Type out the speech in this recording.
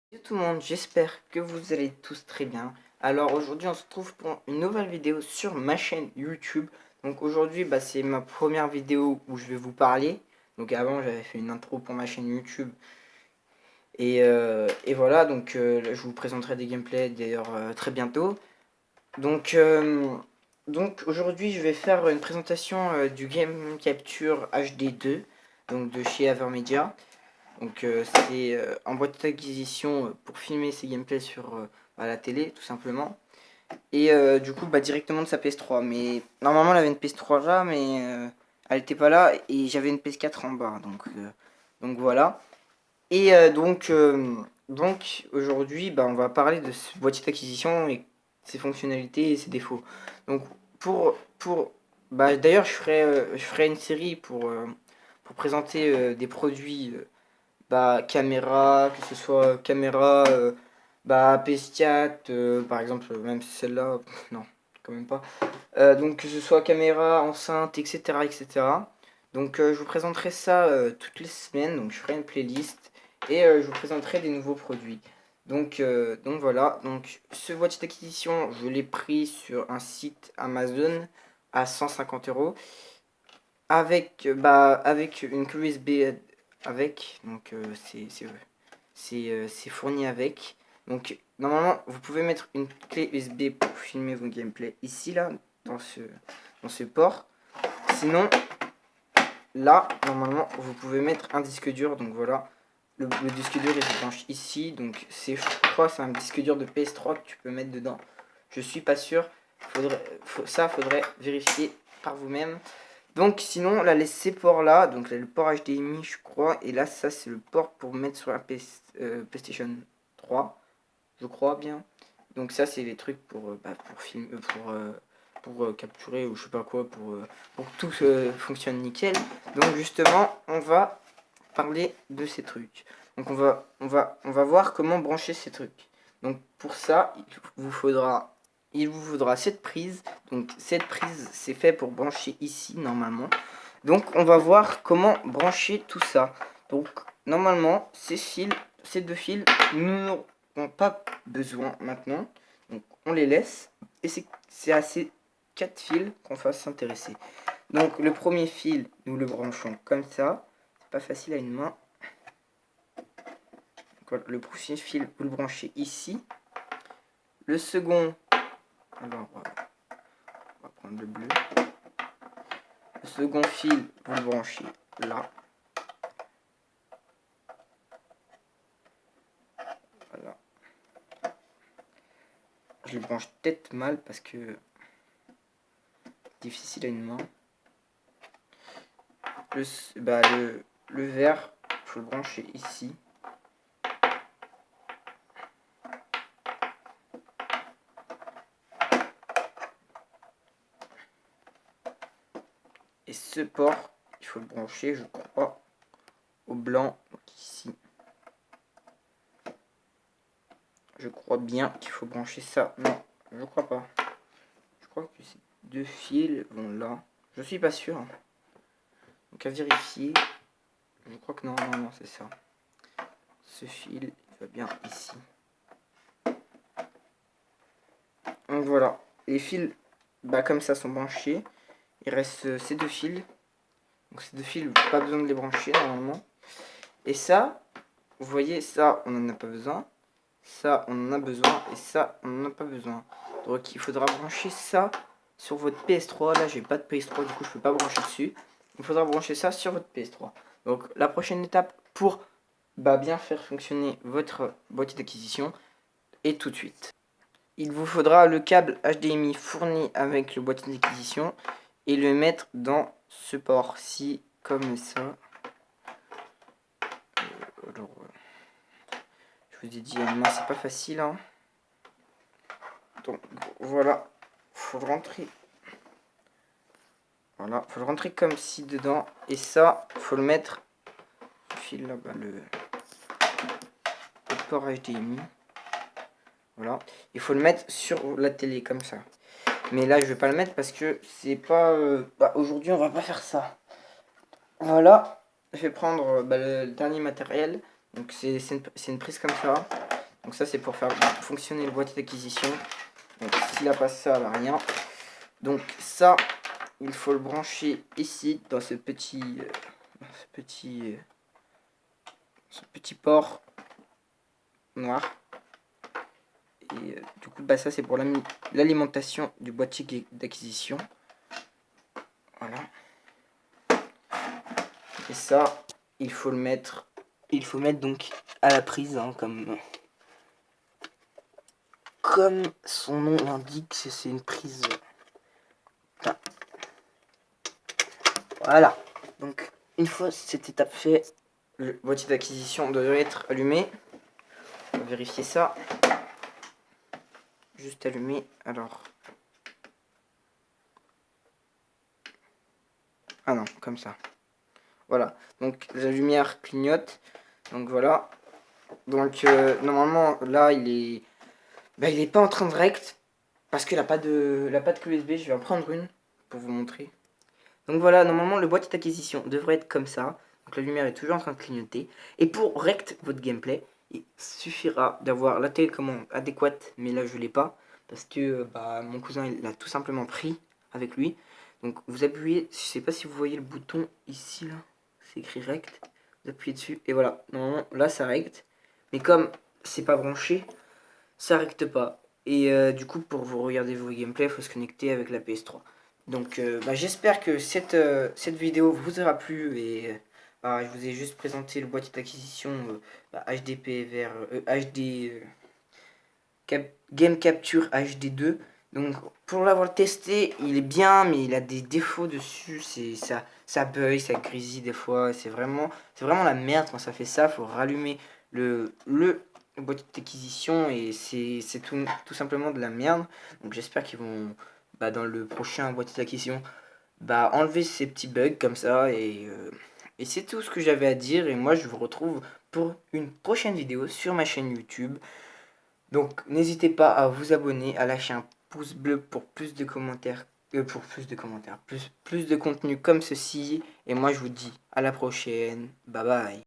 Salut tout le monde, j'espère que vous allez tous très bien. Alors aujourd'hui on se retrouve pour une nouvelle vidéo sur ma chaîne YouTube. Donc aujourd'hui c'est ma première vidéo où je vais vous parler. Donc avant j'avais fait une intro pour ma chaîne YouTube. Et voilà, donc je vous présenterai des gameplays d'ailleurs très bientôt. Donc aujourd'hui je vais faire une présentation du Game Capture HD2, donc de chez Avermedia. Donc c'est en boîte d'acquisition pour filmer ses gameplays sur à la télé tout simplement. Et du coup directement de sa PS3. Mais normalement elle avait une PS3 là mais elle était pas là et j'avais une PS4 en bas. Donc voilà. Et donc aujourd'hui on va parler de ce boîtier d'acquisition et ses fonctionnalités et ses défauts. Donc pour d'ailleurs je ferai une série pour présenter des produits caméra, que ce soit caméra, PS4, par exemple, même celle-là, non, quand même pas. Donc que ce soit caméra, enceinte, etc. etc. Donc je vous présenterai ça toutes les semaines, donc je ferai une playlist et je vous présenterai des nouveaux produits. Donc voilà, donc ce boîtier d'acquisition, je l'ai pris sur un site Amazon à 150 euros avec une clé USB avec, donc c'est fourni avec. Donc normalement vous pouvez mettre une clé USB pour filmer vos gameplays ici là dans ce port. Sinon là normalement vous pouvez mettre un disque dur. Donc voilà, le disque dur il se branche ici. Donc je crois c'est un disque dur de PS3 que tu peux mettre dedans. Je suis pas sûr. Faudrait vérifier par vous-même. Donc sinon là ces ports là, donc là, le port HDMI je crois, et là ça c'est le port pour mettre sur la PlayStation 3, je crois bien. Donc ça c'est les trucs pour filmer, pour capturer ou je sais pas quoi, pour que tout fonctionne nickel. Donc justement on va parler de ces trucs. Donc on va voir comment brancher ces trucs. Donc pour ça il vous faudra cette prise. Donc cette prise c'est fait pour brancher ici normalement. Donc on va voir comment brancher tout ça. Donc normalement ces deux fils, nous n'aurons pas besoin maintenant. Donc on les laisse. Et c'est à ces 4 fils qu'on va s'intéresser. Donc le premier fil, nous le branchons comme ça. C'est pas facile à une main. Donc, voilà, le premier fil, vous le branchez ici. Le second, alors on va prendre le bleu. Le second fil, vous le branchez là. Voilà. Je le branche peut-être mal parce que difficile à une main. Le vert, il faut le brancher ici. Et ce port, il faut le brancher, je crois, au blanc, donc ici. Je crois bien qu'il faut brancher ça. Non, je crois pas. Je crois que ces deux fils vont là. Je suis pas sûr. Donc à vérifier. Je crois que non, c'est ça. Ce fil il va bien ici. Donc voilà, les fils comme ça sont branchés. Il reste ces deux fils. Donc ces deux fils, pas besoin de les brancher normalement. Et ça, vous voyez, ça on n'en a pas besoin. Ça on en a besoin. Et ça on n'en a pas besoin. Donc il faudra brancher ça sur votre PS3. Là j'ai pas de PS3, du coup je peux pas brancher dessus. Il faudra brancher ça sur votre PS3. Donc la prochaine étape pour bien faire fonctionner votre boîtier d'acquisition est tout de suite. Il vous faudra le câble HDMI fourni avec le boîtier d'acquisition et le mettre dans ce port-ci comme ça. Alors, je vous ai dit, c'est pas facile. Hein. Donc voilà, faut le rentrer. Voilà, faut le rentrer comme ci dedans. Et ça, faut le mettre. Fil là-bas, le port HDMI. Voilà, il faut le mettre sur la télé comme ça. Mais là, je vais pas le mettre parce que c'est pas. Aujourd'hui, on va pas faire ça. Voilà, je vais prendre le dernier matériel. Donc, c'est une prise comme ça. Donc ça c'est pour faire fonctionner le boîtier d'acquisition. Donc s'il n'a pas ça, il n'a rien. Donc ça, il faut le brancher ici dans ce petit port noir. Et du coup, bah, ça c'est pour l'alimentation du boîtier d'acquisition. Voilà. Et ça, il faut le mettre. Il faut mettre donc à la prise, hein, comme son nom l'indique, c'est une prise. Voilà. Donc une fois cette étape faite, le boîtier d'acquisition devrait être allumé. On va vérifier ça. Juste allumé. Alors. Ah non, comme ça. Voilà. Donc la lumière clignote. Donc voilà. Donc normalement là il est. Bah, il est pas en train de rect. Parce qu'il n'a pas de clé USB. Je vais en prendre une pour vous montrer. Donc voilà, normalement le boîtier d'acquisition devrait être comme ça. Donc la lumière est toujours en train de clignoter. Et pour rect votre gameplay, il suffira d'avoir la télécommande adéquate. Mais là je l'ai pas. Parce que bah, mon cousin il l'a tout simplement pris avec lui. Donc vous appuyez, je sais pas si vous voyez le bouton ici là. C'est écrit rect. Vous appuyez dessus et voilà. Normalement là ça rect. Mais comme c'est pas branché, ça recte pas. Et du coup pour vous regarder vos gameplays, il faut se connecter avec la PS3. Donc bah, j'espère que cette vidéo vous aura plu et bah, je vous ai juste présenté le boîtier d'acquisition HDP vers HD Game Capture HD2. Donc pour l'avoir testé, il est bien mais il a des défauts dessus, ça bug, ça grésille des fois, c'est vraiment la merde quand ça fait ça, faut rallumer le boîtier d'acquisition et c'est tout simplement de la merde. Donc j'espère qu'ils vont bah, dans le prochain boîtier d'acquisition bah, enlever ces petits bugs comme ça et c'est tout ce que j'avais à dire et moi je vous retrouve pour une prochaine vidéo sur ma chaîne YouTube. Donc n'hésitez pas à vous abonner, à lâcher un pouce bleu pour plus de commentaires, plus de contenu comme ceci et moi je vous dis à la prochaine, bye bye.